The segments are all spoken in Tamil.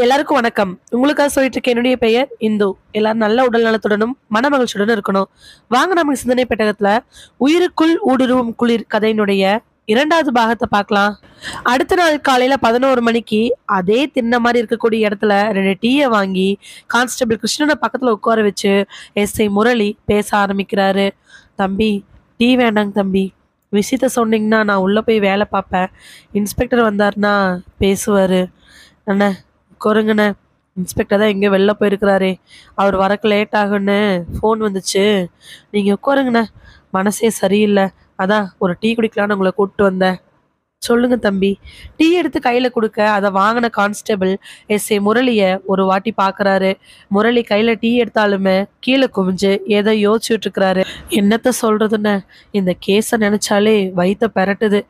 எல்லாருக்கும் வணக்கம். உங்களுக்காக சொல்லிட்டு இருக்க என்னுடைய பெயர் இந்து. எல்லாரும் நல்ல உடல் நலத்துடனும் மன மகிழ்ச்சியுடனும் இருக்கணும். வாங்க நம்ம சிந்தனை பெட்டகத்துல உயிருக்குள் ஊடுருவும் குளிர் கதையினுடைய 2வது பாகத்தை பார்க்கலாம். அடுத்த நாள் காலையில 11 மணிக்கு அதே திண்ண மாதிரி இருக்கக்கூடிய இடத்துல 2 டீயை வாங்கி கான்ஸ்டபிள் கிருஷ்ணனை பக்கத்துல உட்கார வச்சு எஸ்ஐ முரளி பேச ஆரம்பிக்கிறாரு. தம்பி, டீ வேண்டாங்க தம்பி. விஷயத்த சொன்னீங்கன்னா நான் உள்ள போய் வேலை பார்ப்பேன். இன்ஸ்பெக்டர் வந்தாருன்னா பேசுவாரு. அண்ணே, உட்காருங்கண்ணே. இன்ஸ்பெக்டர் தான் எங்கேயோ வெளில போயிருக்கிறாரே, அவர் வரக்கு லேட் ஆகுன்னு ஃபோன் வந்துச்சு. நீங்கள் உட்காருங்கண்ணே. மனசே சரியில்லை, அதான் ஒரு டீ குடிக்கலான்னு உங்களை கூப்பிட்டு வந்தேன். சொல்லுங்க தம்பி. டீ எடுத்து கையில குடுக்க அதை வாங்கின கான்ஸ்டபிள் எஸ்ஐ முரளிய ஒரு வாட்டி பாக்குறாரு. முரளி கையில டீ எடுத்தாலுமே கீழே குமிஞ்சு ஏதோ யோசிச்சுட்டு இருக்கிறாரு. என்னத்த சொல்றதுன்னு, இந்த கேஸை நினைச்சாலே வயித்த பெரட்டுது.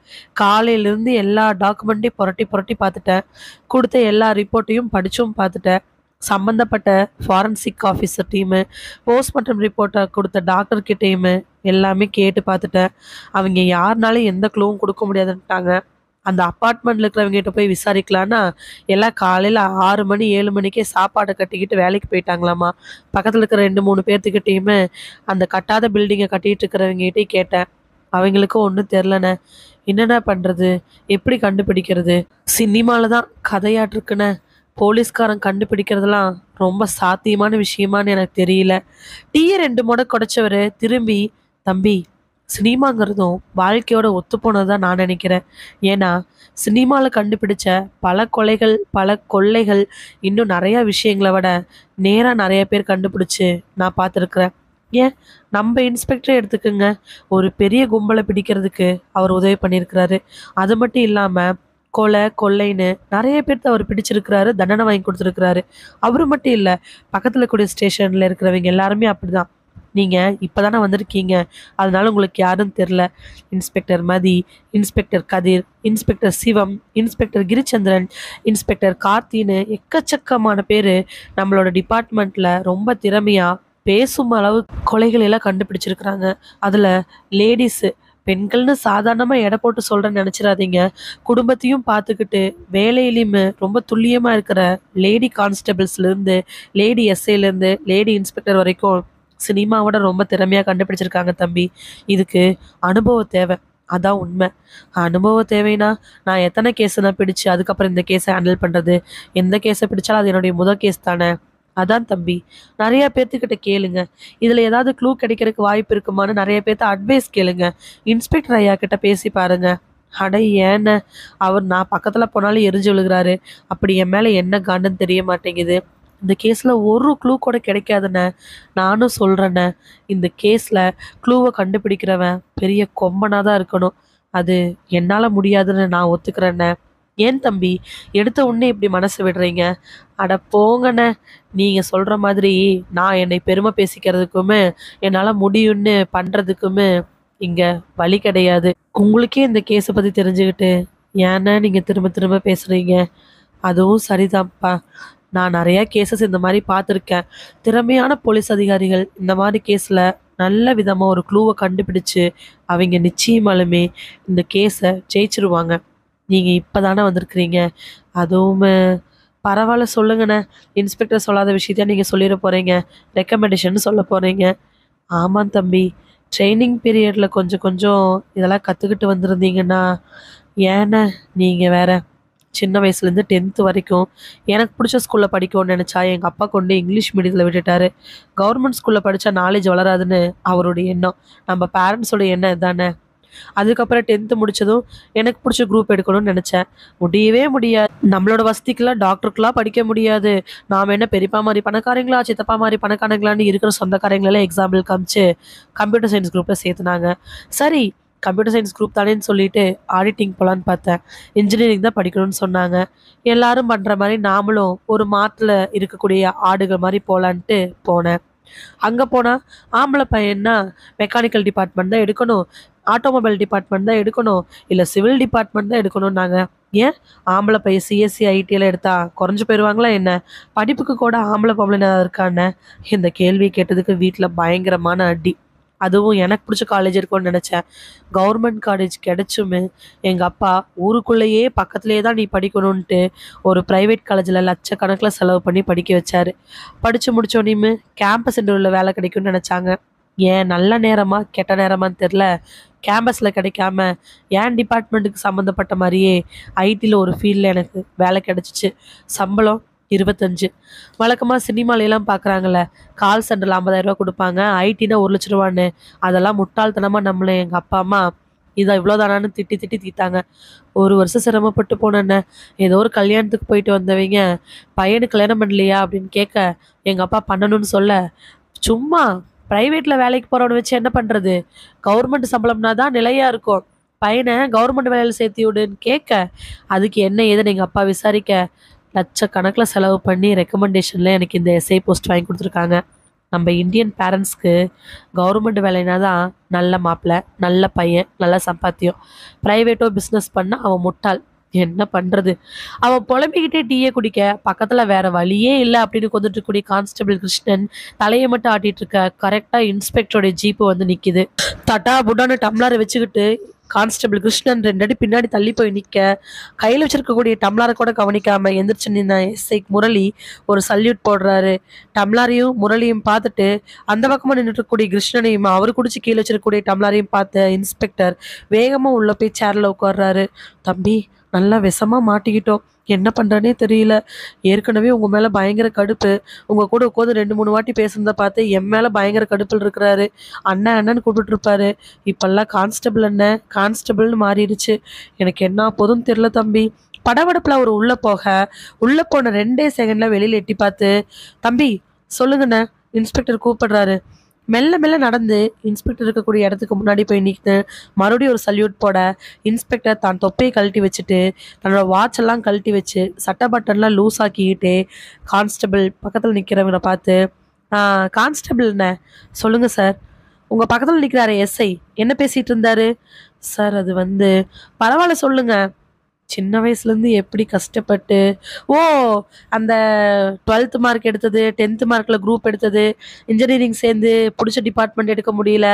காலையில இருந்து எல்லா டாக்குமெண்ட்டையும் புரட்டி புரட்டி பார்த்துட்டேன். கொடுத்த எல்லா ரிப்போர்ட்டையும் படிச்சும் பார்த்துட்டேன். சம்பந்தப்பட்ட ஃபாரன்சிக் ஆஃபீஸர் டீமு, போஸ்ட்மார்ட்டம் ரிப்போர்ட்டை கொடுத்த டாக்டர் கிட்டேயுமே எல்லாமே கேட்டு பார்த்துட்டேன். அவங்க யாருனாலும் எந்த க்ளூவும் கொடுக்க முடியாதுன்ட்டாங்க. அந்த அப்பார்ட்மெண்ட்ல இருக்கிறவங்க கிட்ட போய் விசாரிக்கலான்னா எல்லாம் காலையில் 6 மணி 7 மணிக்கே சாப்பாடை கட்டிக்கிட்டு வேலைக்கு போயிட்டாங்களாமா. பக்கத்தில் இருக்கிற 2 3 பேர்த்துக்கிட்டையுமே அந்த கட்டாத பில்டிங்கை கட்டிட்டு இருக்கிறவங்ககிட்டயும் கேட்டேன். அவங்களுக்கும் ஒன்றும் தெரிலண்ணே. என்னென்ன பண்ணுறது, எப்படி கண்டுபிடிக்கிறது? சினிமாவில் தான் கதையாட்டிருக்குண்ணே. போலீஸ்காரன் கண்டுபிடிக்கிறதெல்லாம் ரொம்ப சாத்தியமான விஷயமான்னு எனக்கு தெரியல. டீயை 2 முறை குடைச்சவர் திரும்பி, தம்பி, சினிமாங்கிறதும் வாழ்க்கையோட ஒத்துப்போனதான் நான் நினைக்கிறேன். ஏன்னா சினிமாவில் கண்டுபிடிச்ச பல கொலைகள், பல கொள்ளைகள், இன்னும் நிறைய விஷயங்களை விட நேராக நிறைய பேர் கண்டுபிடிச்சு நான் பார்த்துருக்குறேன். ஏன், நம்ம இன்ஸ்பெக்டரே எடுத்துக்கோங்க. ஒரு பெரிய கும்பலை பிடிக்கிறதுக்கு அவர் உதவி பண்ணியிருக்கிறாரு. அது மட்டும் இல்லாமல் கொலை கொள்ளைன்னு நிறைய பேர்த்த அவர் பிடிச்சிருக்கிறாரு, தண்டனை வாங்கி கொடுத்துருக்கிறாரு. அவரு மட்டும் இல்லை, பக்கத்தில் கூடிய ஸ்டேஷனில் இருக்கிறவங்க எல்லாருமே அப்படிதான். நீங்கள் இப்போ தானே வந்திருக்கீங்க, அதனால உங்களுக்கு யாரும் தெரில. இன்ஸ்பெக்டர் மதி, இன்ஸ்பெக்டர் கதிர், இன்ஸ்பெக்டர் சிவம், இன்ஸ்பெக்டர் கிரிச்சந்திரன், இன்ஸ்பெக்டர் கார்த்தின்னு எக்கச்சக்கமான பேர் நம்மளோட டிபார்ட்மெண்ட்டில் ரொம்ப திறமையாக பேசும் அளவு கொலைகள் எல்லாம் கண்டுபிடிச்சிருக்கிறாங்க. அதில் லேடிஸு, பெண்கள்னு சாதாரணமாக எடை போட்டு சொல்கிறேன்னு நினச்சிடாதீங்க. குடும்பத்தையும் பார்த்துக்கிட்டு வேலையிலையுமே ரொம்ப துல்லியமாக இருக்கிற லேடி கான்ஸ்டபிள்ஸ்லேருந்து, லேடி எஸ்ஐலேருந்து, லேடி இன்ஸ்பெக்டர் வரைக்கும் சினிமாவோட ரொம்ப திறமையாக கண்டுபிடிச்சிருக்காங்க தம்பி. இதுக்கு அனுபவம் தேவை, அதான் உண்மை. அனுபவம் தேவைன்னா நான் எத்தனை கேஸை நான் பிடிச்சு அதுக்கப்புறம் இந்த கேஸை ஹேண்டில் பண்ணுறது? எந்த கேஸை பிடிச்சாலும் அது என்னுடைய முதல் கேஸ் தானே. அதான் தம்பி, நிறைய பேர்த்துக்கிட்ட கேளுங்க. இதில் ஏதாவது க்ளூ கிடைக்கிறதுக்கு வாய்ப்பு இருக்குமான்னு நிறைய பேர்த்த அட்வைஸ் கேளுங்க. இன்ஸ்பெக்டர் ஐயா கிட்ட பேசி பாருங்க. அட ஏன்னு, அவர் நான் பக்கத்தில் போனாலும் எரிஞ்சு விழுகிறாரு. அப்படி என் மேலே என்ன காண்டுன்னு தெரிய மாட்டேங்குது. இந்த கேஸில் ஒரு க்ளூ கூட கிடைக்காதுண்ணே. நானும் சொல்கிறேண்ணே, இந்த கேஸில் க்ளூவை கண்டுபிடிக்கிறவன் பெரிய கொம்பனாக தான் இருக்கணும். அது என்னால் முடியாதுன்னு நான் ஒத்துக்கிறேண்ணே. ஏன் தம்பி, எடுத்த உடனே இப்படி மனசு விடுறீங்க? அட போங்கண்ணே. நீங்கள் சொல்கிற மாதிரி நான் என்னை பெருமை பேசிக்கிறதுக்குமே என்னால் முடியும்னு பண்ணுறதுக்குமே இங்கே வழி கிடையாது. உங்களுக்கே இந்த கேஸை பற்றி தெரிஞ்சுக்கிட்டு ஏன்னா நீங்கள் திரும்ப திரும்ப பேசுகிறீங்க? அதுவும் சரிதான்ப்பா. நான் நிறையா கேசஸ் இந்த மாதிரி பார்த்துருக்கேன். திறமையான போலீஸ் அதிகாரிகள் இந்த மாதிரி கேஸில் நல்ல விதமாக ஒரு க்ளூவை கண்டுபிடிச்சு அவங்க நிச்சயமாலுமே இந்த கேஸை ஜெயிச்சிருவாங்க. நீங்கள் இப்போ தானே வந்திருக்கிறீங்க, அதுவும் பரவாயில்ல சொல்லுங்கண்ணே. இன்ஸ்பெக்டர் சொல்லாத விஷயத்த நீங்கள் சொல்லிட போகிறீங்க, ரெக்கமெண்டேஷன் சொல்ல போகிறீங்க. ஆமாம் தம்பி, ட்ரைனிங் பீரியடில் கொஞ்சம் கொஞ்சம் இதெல்லாம் கற்றுக்கிட்டு வந்திருந்தீங்கன்னா. ஏண்ணே, நீங்கள் வேற சின்ன வயசுலேருந்து 10th வரைக்கும் எனக்கு பிடிச்ச ஸ்கூலில் படிக்கணும்னு நினச்சா எங்கள் அப்பா கொண்டு இங்கிலீஷ் மீடியத்தில் விட்டுட்டாரு. கவர்மெண்ட் ஸ்கூலில் படித்தா நாலேஜ் வளராதுன்னு அவருடைய எண்ணம். நம்ம பேரண்ட்ஸோட எண்ணம் தானே. அதுக்கப்புறம் 10th முடிச்சதும் எனக்கு பிடிச்ச குரூப் எடுக்கணும்னு நினச்சேன். முடியவே முடியாது. நம்மளோட வசதிக்கெல்லாம் டாக்டருக்கெல்லாம் படிக்க முடியாது. நாம் என்ன பெரியப்பா மாதிரி பணக்காரங்களா, சித்தப்பா மாதிரி பணக்காரங்களான்னு இருக்கிற சொந்தக்காரங்களெல்லாம் எக்ஸாம்பிள் காமிச்சு கம்ப்யூட்டர் சயின்ஸ் குரூப்பில் சேர்த்துனாங்க. சரி, கம்ப்யூட்டர் சயின்ஸ் குரூப் தானேன்னு சொல்லிட்டு ஆடிட்டிங் போகலான்னு பார்த்தேன். இன்ஜினியரிங் தான் படிக்கணும்னு சொன்னாங்க. எல்லாரும் பண்ணுற மாதிரி நாமளும் ஒரு மாட்டில் இருக்கக்கூடிய ஆடுகள் மாதிரி போகலான்ட்டு போனேன். அங்கே போனால் ஆம்பளை பையன்னா மெக்கானிக்கல் டிபார்ட்மெண்ட் தான் எடுக்கணும், ஆட்டோமொபைல் டிபார்ட்மெண்ட் தான் எடுக்கணும், இல்லை சிவில் டிபார்ட்மெண்ட் தான் எடுக்கணும்னாங்க. ஏன், ஆம்பளை பையன் சிஎஸ்சி ஐடியில் எடுத்தா குறைஞ்சு போயிடுவாங்களா என்ன? படிப்புக்கு கூட ஆம்பளை பொம்பளை இருக்கான்னு இந்த கேள்வி கேட்டதுக்கு வீட்டில் பயங்கரமான அடி. அதுவும் எனக்கு பிடிச்ச காலேஜ் இருக்கும்னு நினச்சேன். கவர்மெண்ட் காலேஜ் கிடைச்சுமே எங்கள் அப்பா ஊருக்குள்ளேயே பக்கத்துலேயே தான் நீ படிக்கணுன்ட்டு ஒரு ப்ரைவேட் காலேஜில் லட்சக்கணக்கில் செலவு பண்ணி படிக்க வச்சாரு. படித்து முடிச்சோடனையுமே கேம்பஸ் இன்டர்வியூவில் வேலை கிடைக்கும்னு நினச்சாங்க. ஏன் நல்ல நேரமா கெட்ட நேரமான்னு தெரில, கேம்பஸில் கிடைக்காம என் டிபார்ட்மெண்ட்டுக்கு சம்மந்தப்பட்ட மாதிரியே ஐடியில் ஒரு ஃபீல்டில் எனக்கு வேலை கிடைச்சிச்சு. சம்பளம் 25. வழக்கமாக சினிமாலெல்லாம் பார்க்குறாங்கல்ல, கால் சென்டரில் 50,000 கொடுப்பாங்க, ஐடினா 1,00,000 அதெல்லாம் முட்டாள்தனமாக நம்மளை எங்கள் அப்பா அம்மா இதை இவ்வளோதானான்னு திட்டி திட்டி தீத்தாங்க. ஒரு வருஷம் சிரமப்பட்டு போனேன்ன. ஏதோ ஒரு கல்யாணத்துக்கு போயிட்டு வந்தவங்க பையனுக்கு கல்யாணம் பண்ணலையா அப்படின்னு கேட்க எங்கள் அப்பா பண்ணணும்னு சொல்ல, சும்மா ப்ரைவேட்டில் வேலைக்கு போகிறவனை வச்சு என்ன பண்ணுறது, கவர்மெண்ட் சம்பளம்னா தான் நிலையாக இருக்கும், பையனை கவர்மெண்ட் வேலையில் சேர்த்து விடுன்னு கேட்க, அதுக்கு என்ன ஏதுன்னு எங்கள் அப்பா விசாரிக்க லட்சக்கணக்கில் செலவு பண்ணி ரெக்கமெண்டேஷனில் எனக்கு இந்த எஸ்ஐ போஸ்ட் வாங்கி கொடுத்துருக்காங்க. நம்ம இந்தியன் பேரண்ட்ஸ்க்கு கவர்மெண்ட் வேலைனா தான் நல்ல மாப்பிள்ளை, நல்ல பையன், நல்ல சம்பாத்தியம். ப்ரைவேட்டோ பிஸ்னஸ் பண்ண அவன் முட்டாள். என்ன பண்ணுறது? அவன் புலம்பிக்கிட்டே டீயை குடிக்க பக்கத்தில் வேற வழியே இல்லை அப்படின்னு கொண்டுட்டு இருக்கக்கூடிய கான்ஸ்டபிள் கிருஷ்ணன் தலையை மட்டும் ஆட்டிட்டு இருக்க கரெக்டாக இன்ஸ்பெக்டரோட ஜீப்பு வந்து நிற்கிது. தட்டா புட்டான்னு டம்ளரை வச்சுக்கிட்டு கான்ஸ்டபிள் கிருஷ்ணன் 2 அடி பின்னாடி தள்ளி போய் நிற்க, கையில் வச்சிருக்கக்கூடிய டம்ளரை கூட கவனிக்காம எந்திரிச்சு நின்ன எஸ்ஐ முரளி ஒரு சல்யூட் போடுறாரு. டம்ளாரையும் முரளியும் பார்த்துட்டு அந்த பக்கமாக நின்றுட்டு இருக்கக்கூடிய கிருஷ்ணனையும் அவர் குடிச்சு கீழே வச்சிருக்கக்கூடிய டம்ளாரையும் பார்த்த இன்ஸ்பெக்டர் வேகமாக உள்ளே போய் சேரில் உட்கார்றாரு. தம்பி, நல்லா விஷமாக மாட்டிக்கிட்டோம், என்ன பண்ணுறனே தெரியல. ஏற்கனவே உங்கள் மேலே பயங்கர கடுப்பு, உங்கள் கூட உட்காந்து 2-3 வாட்டி பேசுனதை பார்த்து என் மேலே பயங்கர கடுப்பில் இருக்கிறாரு. அண்ணன் அண்ணன்னு கூப்பிட்டுருப்பாரு. இப்போல்லாம் கான்ஸ்டபிள் அண்ணன் கான்ஸ்டபிள்னு மாறிடுச்சு. எனக்கு என்ன போதும் தெரில தம்பி. படபடப்பில் அவர் உள்ளே போன 2 செகண்டில் வெளியில் எட்டி பார்த்து, தம்பி சொல்லுங்கண்ணே, இன்ஸ்பெக்டர் கூப்பிடுறாரு. மெல்ல மெல்ல நடந்து இன்ஸ்பெக்டர் இருக்கக்கூடிய இடத்துக்கு முன்னாடி போய் நிற்க மறுபடியும் ஒரு சல்யூட் போட, இன்ஸ்பெக்டர் தான் தொப்பையை கழட்டி வச்சுட்டு தன்னோட வாட்ச் எல்லாம் கழட்டி வச்சு சட்டை பட்டன்லாம் லூஸ் ஆக்கிக்கிட்டு கான்ஸ்டபிள் பக்கத்தில் நிற்கிறவங்கள பார்த்து, கான்ஸ்டபிள்ண்ணே சொல்லுங்கள் சார், உங்கள் பக்கத்தில் நிற்கிறாரு எஸ்ஐ என்ன பேசிகிட்டு இருந்தாரு சார்? அது வந்து பரவாயில்ல சொல்லுங்க. சின்ன வயசுலேருந்து எப்படி கஷ்டப்பட்டு, ஓ அந்த 12th மார்க் எடுத்தது, 10th மார்க்கில் குரூப் எடுத்தது, இன்ஜினியரிங் சேர்ந்து பிடிச்ச டிபார்ட்மெண்ட் எடுக்க முடியல,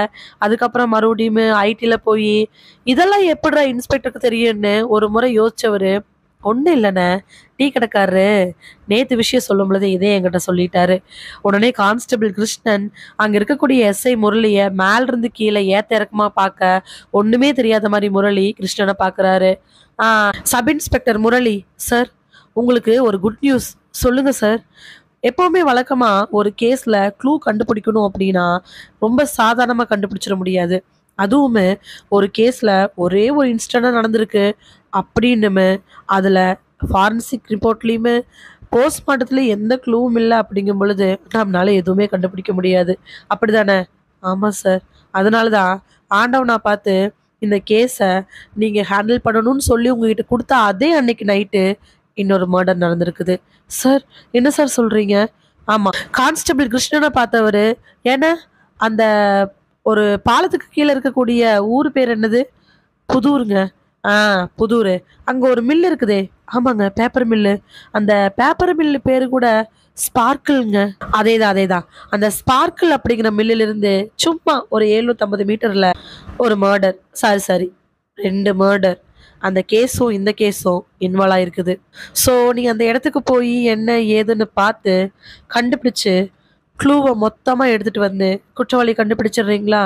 அதுக்கப்புறம் மறுபடியும் ஐடியில் போய் இதெல்லாம் எப்படிடா இன்ஸ்பெக்டருக்கு தெரியும்னு ஒரு முறை யோசிச்சவர், ஒன்றும் இல்லைண்ணே, டீ கடைக்காரரு நேற்று விஷயம் சொல்லும் பொழுது இதே என்கிட்ட சொல்லிட்டாரு. உடனே கான்ஸ்டபிள் கிருஷ்ணன் அங்கே இருக்கக்கூடிய எஸ்ஐ முரளியை மேலிருந்து கீழே ஏத்த இறக்கமாக பார்க்க ஒன்றுமே தெரியாத மாதிரி முரளி கிருஷ்ணனை பார்க்குறாரு. சப் இன்ஸ்பெக்டர் முரளி சார், உங்களுக்கு ஒரு குட் நியூஸ் சொல்லுங்க சார். எப்போவுமே வழக்கமாக ஒரு கேஸில் க்ளூ கண்டுபிடிக்கணும் அப்படின்னா ரொம்ப சாதாரணமாக கண்டுபிடிச்சிட முடியாது. அதுவுமே ஒரு கேஸில் ஒரே ஒரு இன்சிடென்ட் நடந்திருக்கு அப்படின்னுமே, அதில் ஃபாரன்சிக் ரிப்போர்ட்லேயுமே போஸ்ட்மார்ட்டத்தில் எந்த க்ளூவும் இல்லை அப்படிங்கும் பொழுது நம்மளால எதுவுமே கண்டுபிடிக்க முடியாது. அப்படி தானே? ஆமாம் சார். அதனால தான் ஆண்டவனா பார்த்து இந்த கேஸை நீங்கள் ஹேண்டில் பண்ணணும்னு சொல்லி உங்ககிட்ட கொடுத்தா அதே அன்னைக்கு நைட்டு இன்னொரு மர்டர் நடந்திருக்குது. சார் என்ன சார் சொல்கிறீங்க? ஆமாம், கான்ஸ்டபிள் கிருஷ்ணனை பார்த்தவர். ஏன்னா அந்த ஒரு பாலத்துக்கு கீழே இருக்கக்கூடிய ஊர் பேர் என்னது? புதூருங்க. புதூர். அங்கே ஒரு மில் இருக்குதே. ஆமாங்க, பேப்பர் மில்லு. அந்த பேப்பர் மில்லு பேர் கூட ஸ்பார்க்கிள்ங்க. அதேதான். அந்த ஸ்பார்க்கிள் அப்படிங்கிற மில்லிலிருந்து சும்மா ஒரு 750 மீட்டரில் ஒரு மர்டர், சாரி 2 மர்டர். அந்த கேஸும் இந்த கேஸும் இன்வால்வ் ஆயிருக்குது. ஸோ நீங்கள் அந்த இடத்துக்கு போய் என்ன ஏதுன்னு பார்த்து கண்டுபிடிச்சு க்ளூவை மொத்தமாக எடுத்துகிட்டு வந்து குற்றவாளி கண்டுபிடிச்சிடுறீங்களா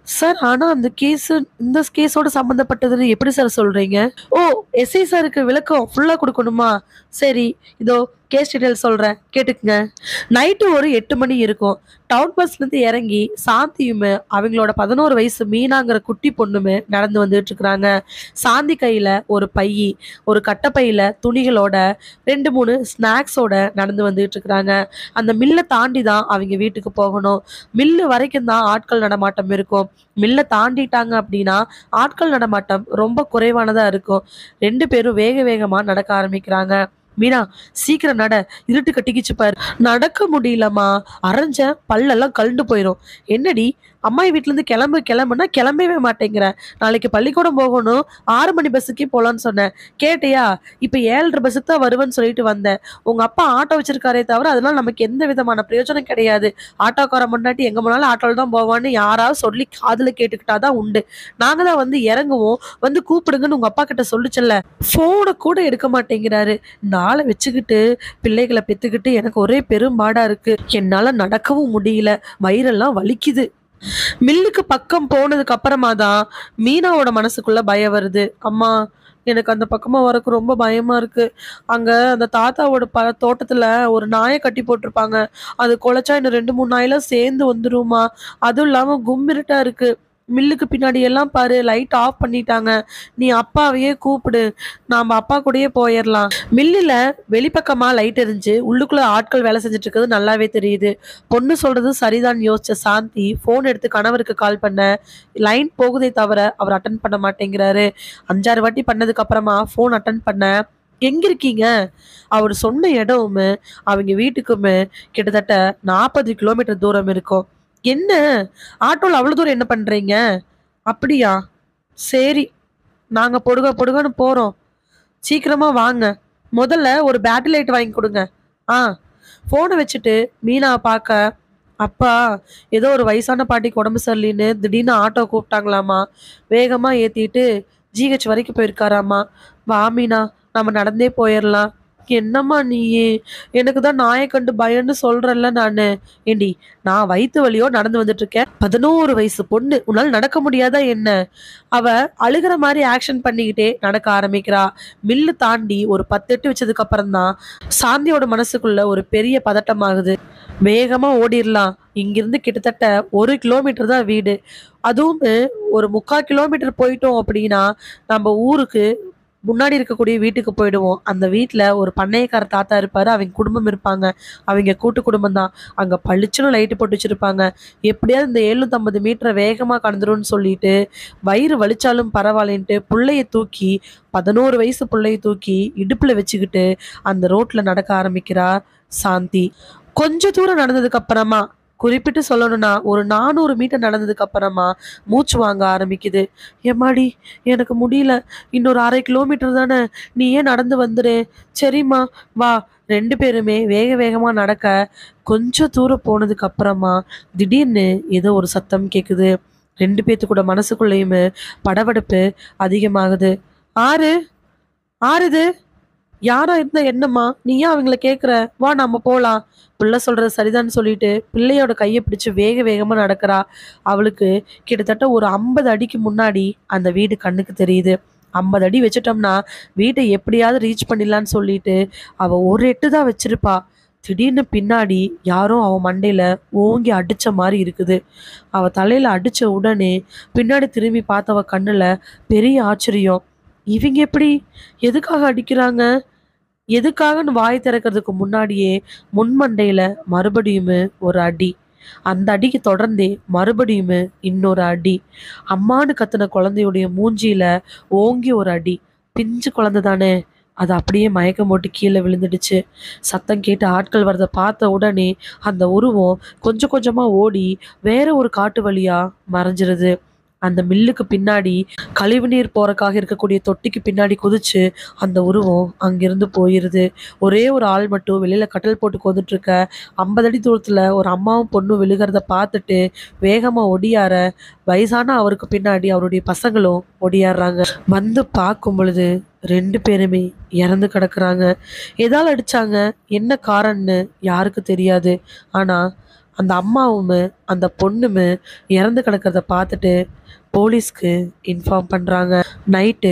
சார்? ஆனால் அந்த கேஸு இந்த கேஸோட சம்மந்தப்பட்டதுன்னு எப்படி சார் சொல்கிறீங்க? ஓ, எஸ்ஐ சாருக்கு விளக்கம் ஃபுல்லாக கொடுக்கணுமா? சரி, இதோ கேஸ் டீட்டெயில் சொல்கிறேன், கேட்டுக்குங்க. நைட்டு ஒரு 8 மணி இருக்கும். டவுன் பஸ்லேருந்து இறங்கி சாந்தியுமே அவங்களோட 11 வயசு மீனாங்கிற குட்டி பொண்ணுமே நடந்து வந்துட்டு இருக்கிறாங்க. சாந்தி கையில் ஒரு பையி, ஒரு கட்டைப்பையில் துணிகளோட 2-3 ஸ்நாக்ஸோட நடந்து வந்துட்டு இருக்கிறாங்க. அந்த மில்லை தாண்டி தான் அவங்க வீட்டுக்கு போகணும். மில்லு வரைக்கும் தான் ஆட்கள் நடமாட்டம் இருக்கும். மில்லை தாண்டிட்டாங்க அப்படின்னா ஆட்கள் நடமாட்டம் ரொம்ப குறைவானதாக இருக்கும். 2 பேரும் வேக வேகமாக நடக்க ஆரம்பிக்கிறாங்க. மீனா, சீக்கிரம் நட, இருட்டு கட்டிக்கிச்சு பாரு. நடக்க முடியலமா, அரைஞ்ச பல்லெல்லாம் கழண்டு போயிடும். என்னடி அம்மாயி வீட்லேருந்து கிளம்புனா கிளம்பவே மாட்டேங்கிற. நாளைக்கு பள்ளிக்கூடம் போகணும். 6 மணி பஸ்ஸுக்கே போலான்னு சொன்னேன். கேட்டியா? இப்ப 7:30 பஸ்ஸுக்கு தான் வருவேன்னு சொல்லிட்டு வந்தேன். உங்க அப்பா ஆட்டோ வச்சிருக்காரே தவிர, அதனால நமக்கு எந்த விதமான பிரயோஜனம் கிடையாது. ஆட்டோக்கார பொண்டாட்டி எங்க போனாலும் ஆட்டோல தான் போவான்னு யாராவது சொல்லி காதுல கேட்டுக்கிட்டா தான் உண்டு. நாங்க தான் வந்து இறங்குவோம். வந்து கூப்பிடுங்கன்னு உங்க அப்பா கிட்ட சொல்லுச்சுல்ல. ஃபோன கூட எடுக்க மாட்டேங்கிறாரு. இந்த ஆள வச்சுக்கிட்டு பிள்ளைகள பெத்துக்கிட்டு எனக்கு ஒரே பெரும்பாடா இருக்கு. என்னால நடக்கவும் முடியல. வயிறெல்லாம் வலிக்குது. மில்லுக்கு பக்கம் போனதுக்கு அப்புறமா தான் மீனாவோட மனசுக்குள்ள பயம் வருது. அம்மா, எனக்கு அந்த பக்கமா வரக்கு ரொம்ப பயமா இருக்கு. அங்க அந்த தாத்தாவோட தோட்டத்துல ஒரு நாயை கட்டி போட்டிருப்பாங்க. அது குலைச்சா இன்னும் 2, 3 நாயெல்லாம் சேர்ந்து வந்துருமா. அதுவும் இல்லாம கும்மிருட்டா இருக்கு. மில்லுக்கு பின்னாடி எல்லாம் பாரு, லைட் ஆஃப் பண்ணிட்டாங்க. நீ அப்பாவையே கூப்பிடு, நாம அப்பா கூடயே போயிடலாம். மில்லுல வெளிப்பக்கமா லைட் எரிஞ்சு உள்ளுக்குள்ள ஆட்கள் வேலை செஞ்சுட்டு இருக்கிறது நல்லாவே தெரியுது. பொண்ணு சொல்றது சரிதான் யோசிச்ச சாந்தி போன் எடுத்து கணவருக்கு கால் பண்ண, லைன் போகுதே தவிர அவர் அட்டன் பண்ண மாட்டேங்கிறாரு. 5, 6 வாட்டி பண்ணதுக்கு அப்புறமா போன் அட்டன் பண்ண, எங்க இருக்கீங்க? அவர் சொன்ன இடமுமே அவங்க வீட்டுக்குமே கிட்டத்தட்ட 40 கிலோமீட்டர் தூரம் இருக்கும். என்ன ஆட்டோல அவ்வளவு தூரம் என்ன பண்றீங்க? அப்படியா, சரி, நாங்க பொடுக பொடுகன்னு போறோம். சீக்கிரமா வாங்க. முதல்ல ஒரு பேட்டரி லைட் வாங்கி கொடுங்க. ஆ. போனை வச்சுட்டு மீனாவை பார்க்க, அப்பா, ஏதோ ஒரு வயசான பாட்டிக்கு உடம்பு சரியில்லைன்னு திடீர்னு ஆட்டோ கூப்பிட்டாங்களாமா. வேகமா ஏத்திட்டு ஜிஹெச் வரைக்கும் போயிருக்காராமா. வா மீனா, நம்ம நடந்தே போயிடலாம். என்னம்மா நீ, எனக்கு தான் நாயை கண்டு பயன்னு சொல்றேன்ல நானு. ஏண்டி, நான் வயித்து வலியோ நடந்து வந்துட்டு இருக்கேன். 11 வயசு பொண்ணு, உன்னால நடக்க முடியாதா என்ன? அவ அழுகிற மாதிரி ஆக்ஷன் பண்ணிக்கிட்டே நடக்க ஆரம்பிக்கிறா. மில்லு தாண்டி ஒரு 10 எட்டு வச்சதுக்கு அப்புறம் தான் சாந்தியோட மனசுக்குள்ள ஒரு பெரிய பதட்டம் ஆகுது. வேகமா ஓடிரலாம். இங்கிருந்து கிட்டத்தட்ட 1 கிலோமீட்டர் தான் வீடு. அதுவும் ஒரு 3/4 கிலோமீட்டர் போயிட்டோம் அப்படின்னா நம்ம ஊருக்கு முன்னாடி இருக்கக்கூடிய வீட்டுக்கு போயிடுவோம். அந்த வீட்ல ஒரு பண்ணையக்கார தாத்தா இருப்பாரு. அவங்க குடும்பம் இருப்பாங்க. அவங்க கூட்டு குடும்பம் தான். அங்க பளிச்சுன்னு லைட்டு போட்டு வச்சிருப்பாங்க. எப்படியாவது இந்த 750 மீட்டரை வேகமா கடந்துரும்னு சொல்லிட்டு வயிறு வலிச்சாலும் பரவாயில்லன்ட்டு புள்ளைய தூக்கி, 11 வயசு புள்ளைய தூக்கி இடுப்புல வச்சுக்கிட்டு அந்த ரோட்ல நடக்க ஆரம்பிக்கிறா சாந்தி. கொஞ்ச தூரம் நடந்ததுக்கு அப்புறமா, குறிப்பிட்டு சொல்லணும்னா ஒரு 400 மீட்டர் நடந்ததுக்கு அப்புறமா மூச்சு வாங்க ஆரம்பிக்குது. எம்மாடி, எனக்கு முடியல. இன்னொரு 1/2 கிலோமீட்டர் தானே, நீ ஏன் நடந்து வந்துரு. சரிம்மா, வா. 2 பேருமே வேக வேகமா நடக்க கொஞ்சம் தூரம் போனதுக்கு அப்புறமா திடீர்னு ஏதோ ஒரு சத்தம் கேக்குது. 2 பேத்துக்கூட மனசுக்குள்ளேயுமே படபடப்பு அதிகமாகுது. ஆறு ஆறுது யாரா இருந்தா என்னம்மா, நீ ஏன் அவங்கள கேக்குற? வா, நம்ம போலாம். பிள்ளை சொல்றது சரிதான்னு சொல்லிட்டு பிள்ளையோட கையை பிடிச்சு வேக வேகமா நடக்கிறா. அவளுக்கு கிட்டத்தட்ட ஒரு 50 அடிக்கு முன்னாடி அந்த வீடு கண்ணுக்கு தெரியுது. 50 அடி வச்சுட்டோம்னா வீட்டை எப்படியாவது ரீச் பண்ணிடலான்னு சொல்லிட்டு அவ ஒரு எட்டு தான் வச்சிருப்பா. திடீர்னு பின்னாடி யாரோ அவ மண்டையில ஓங்கி அடிச்ச மாதிரி இருக்குது. அவ தலையில அடிச்ச உடனே பின்னாடி திரும்பி பார்த்தவ கண்ணுல பெரிய ஆச்சரியம். இவங்க எப்படி, எதுக்காக அடிக்கிறாங்க, எதுக்காகன்னு வாய் திறக்கிறதுக்கு முன்னாடியே முன்மண்டையில மறுபடியுமே ஒரு அடி. அந்த அடிக்கு தொடர்ந்தே மறுபடியுமே இன்னொரு அடி. அம்மான்னு கத்துன குழந்தையுடைய மூஞ்சியில ஓங்கி ஒரு அடி. பிஞ்சு குழந்தை தானே, அது அப்படியே மயக்கம் போட்டு கீழே விழுந்துடுச்சு. சத்தம் கேட்டு ஆட்கள் வரத பார்த்த உடனே அந்த உருவம் கொஞ்சம் கொஞ்சமா ஓடி வேற ஒரு காட்டு வழியா மறைஞ்சிருது. அந்த மில்லுக்கு பின்னாடி கழிவுநீர் போறக்காக இருக்கக்கூடிய தொட்டிக்கு பின்னாடி குதிச்சு அந்த உருவம் அங்கிருந்து போயிருது. ஒரே ஒரு ஆள் மட்டும் வெளியில கட்டல் போட்டு கொண்டுட்டு இருக்க. 50 அடி தூரத்துல ஒரு அம்மாவும் பொண்ணும் விழுகிறத பார்த்துட்டு வேகமா ஒடியார, வயசான அவருக்கு பின்னாடி அவருடைய பசங்களும் ஒடியாடுறாங்க. வந்து பார்க்கும் பொழுது 2 பேருமே இறந்து கிடக்குறாங்க. எதால அடிச்சாங்க, என்ன காரணம்னு யாருக்கு தெரியாது. ஆனா அந்த அம்மாவும் அந்த பொண்ணுமே இறந்து கிடக்கிறத பார்த்துட்டு போலீஸ்க்கு இன்ஃபார்ம் பண்றாங்க. நைட்டு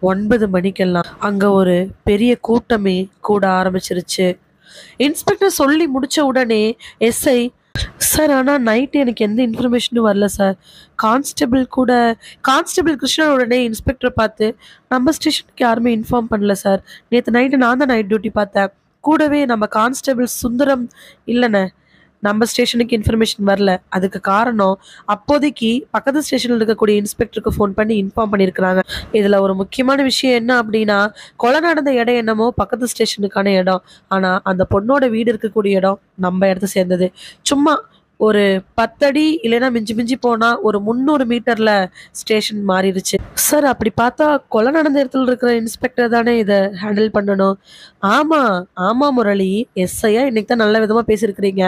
9 மணிக்கெல்லாம் அங்க ஒரு பெரிய கூட்டமே கூட ஆரம்பிச்சிருச்சு. இன்ஸ்பெக்டர் சொல்லி முடிச்ச உடனே எஸ்ஐ, சார், ஆனா நைட் எனக்கு எந்த இன்ஃபர்மேஷனும் வரல சார். கான்ஸ்டபிள் கிருஷ்ணா உடனே இன்ஸ்பெக்டரை பார்த்து, நம்ம ஸ்டேஷனுக்கு யாருமே இன்ஃபார்ம் பண்ணல சார். நேற்று நைட்டு நான் தான் நைட் டியூட்டி பார்த்தேன். கூடவே நம்ம கான்ஸ்டபிள் சுந்தரம் இல்லைண்ணே, நம்ம ஸ்டேஷனுக்கு இன்ஃபர்மேஷன் வரல. அதுக்கு காரணம் அப்போதைக்கு பக்கத்து ஸ்டேஷனில் இருக்கக்கூடிய இன்ஸ்பெக்டருக்கு ஃபோன் பண்ணி இன்ஃபார்ம் பண்ணியிருக்கிறாங்க. இதில் ஒரு முக்கியமான விஷயம் என்ன அப்படின்னா, கொலை நடந்த இடம் என்னமோ பக்கத்து ஸ்டேஷனுக்கான இடம். ஆனால் அந்த பொண்ணோட வீடு இருக்கக்கூடிய இடம் நம்ம இடத்த சேர்ந்தது. சும்மா ஒரு 10 அடி இல்லைன்னா மிஞ்சி மிஞ்சி போனா ஒரு 300 மீட்டர்ல ஸ்டேஷன் மாறிடுச்சு. சார் அப்படி பார்த்தா கொலை நடந்த இடத்துல இருக்கிற இன்ஸ்பெக்டர் தானே இத ஹேண்டில் பண்ணணும். ஆமா, ஆமா முரளி. எஸ்ஐயா இன்னைக்கு தான் நல்ல விதமா பேசியிருக்கிறீங்க.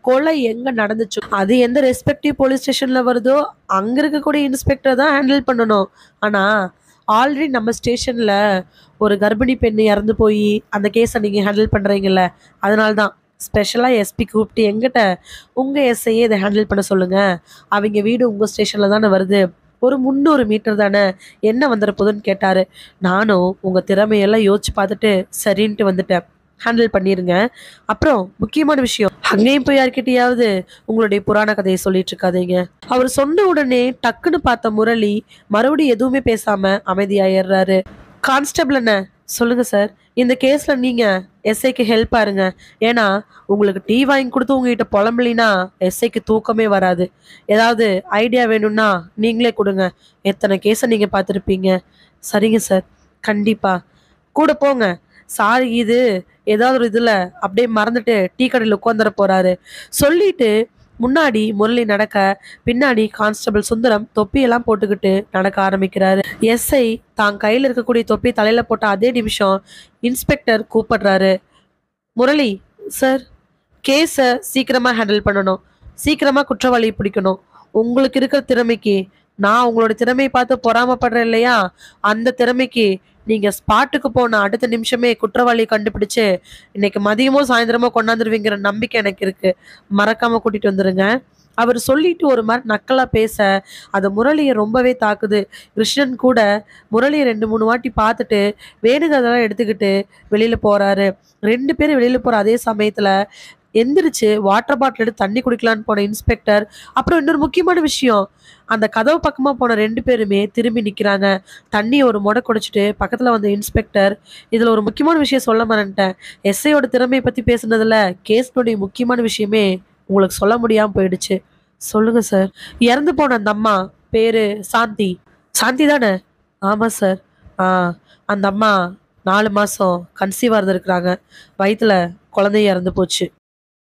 கொலை எங்க நடந்துச்சோ அது எந்த ரெஸ்பெக்டிவ் போலீஸ் ஸ்டேஷன்ல வருதோ அங்க இருக்கக்கூடிய இன்ஸ்பெக்டர் தான் ஹேண்டில் பண்ணணும். ஆனா ஆல்ரெடி நம்ம ஸ்டேஷன்ல ஒரு கர்ப்பிணி பெண் இறந்து போய் அந்த கேஸை நீங்க ஹேண்டில் பண்றீங்கல்ல, அதனால தான் ஸ்பெஷலா எஸ்பி கூப்பிட்டு எங்கிட்ட உங்க எஸ்ஐயே இதை ஹேண்டில் பண்ண சொல்லுங்க. அவங்க வீடு உங்க ஸ்டேஷன்ல தானே வருது. ஒரு 300 மீட்டர் தானே, என்ன வந்துட போகுதுன்னு கேட்டாரு. நானும் உங்க திறமையெல்லாம் யோசிச்சு பார்த்துட்டு சரின்ட்டு வந்துட்டேன். ஹேண்டில் பண்ணிருங்க. அப்புறம் முக்கியமான விஷயம், அங்கேயும் போய் யார்கிட்டயாவது உங்களுடைய புராண கதையை சொல்லிட்டு இருக்காதீங்க. அவர் சொன்ன உடனே டக்குன்னு பார்த்த முரளி மறுபடியும் எதுவுமே பேசாம அமைதியாயிடுறாரு. கான்ஸ்டபிள் என்ன சொல்லுங்க சார். இந்த கேஸ்ல நீங்க எஸ்ஐக்கு ஹெல்ப் பாருங்க. ஏன்னா உங்களுக்கு டீ வாங்கி கொடுத்து உங்ககிட்ட புலம்பலினா எஸ்ஐக்கு தூக்கமே வராது. ஏதாவது ஐடியா வேணும்னா நீங்களே கொடுங்க. எத்தனை கேஸை நீங்க பார்த்துருப்பீங்க. சரிங்க சார், கண்டிப்பா. கூட போங்க. சார் இது ஏதாவது ஒரு இதுல அப்படியே மறந்துட்டு டீ கடையில் உட்காந்துட போறாரு சொல்லிட்டு முன்னாடி முரளி நடக்க, பின்னாடி கான்ஸ்டபிள் சுந்தரம் தொப்பியெல்லாம் போட்டுக்கிட்டு நடக்க ஆரம்பிக்கிறாரு. எஸ்ஐ தான் கையில இருக்கக்கூடிய தொப்பி தலையில போட்ட அதே நிமிஷம் இன்ஸ்பெக்டர் கூப்பிடுறாரு. முரளி சார், கேஸை சீக்கிரமா ஹேண்டில் பண்ணணும். சீக்கிரமா குற்றவாளியை பிடிக்கணும். உங்களுக்கு இருக்கிற திறமைக்கு நான் உங்களோட திறமையை பார்த்து பொறாமப்படுறேன் இல்லையா, அந்த திறமைக்கு நீங்க ஸ்பாட்டுக்கு போன அடுத்த நிமிஷமே குற்றவாளியை கண்டுபிடிச்சு இன்னைக்கு மதியமோ சாயந்தரமோ கொண்டாந்துருவீங்கிற நம்பிக்கை எனக்கு இருக்கு. மறக்காம கூட்டிட்டு வந்துருங்க. அவர் சொல்லிட்டு ஒரு மாதிரி நக்கலா பேச அது முரளியை ரொம்பவே தாக்குது. கிருஷ்ணன் கூட முரளியை 2 3 வாட்டி பார்த்துட்டு வேணுங்கிறதெல்லாம் எடுத்துக்கிட்டு வெளியில போறாரு. 2 பேரும் வெளியில போற அதே சமயத்துல எந்திரிச்சு வாட்டர் பாட்டில் எடுத்து தண்ணி குடிக்கலான்னு போன இன்ஸ்பெக்டர், அப்புறம் இன்னொரு முக்கியமான விஷயம், அந்த கதவு பக்கமா போன 2 பேருமே திரும்பி நிக்கிறாங்க. தண்ணி ஒரு முறை குடிச்சிட்டு பக்கத்துல வந்த இன்ஸ்பெக்டர், இதுல ஒரு முக்கியமான விஷயம் சொல்ல மறந்துட்டேன். எஸ்ஐயோட திறமையை பத்தி பேசுனதுல கேஸ்னுடைய முக்கியமான விஷயமே உங்களுக்கு சொல்ல முடியாம போயிடுச்சு. சொல்லுங்க சார். இறந்து போன அந்த அம்மா பேரு சாந்தி. சாந்தி தானே? ஆமா சார். ஆ, அந்த அம்மா 4 மாசம் கன்சீவா இருந்திருக்கிறாங்க. வயித்துல குழந்தையும் இறந்து போச்சு.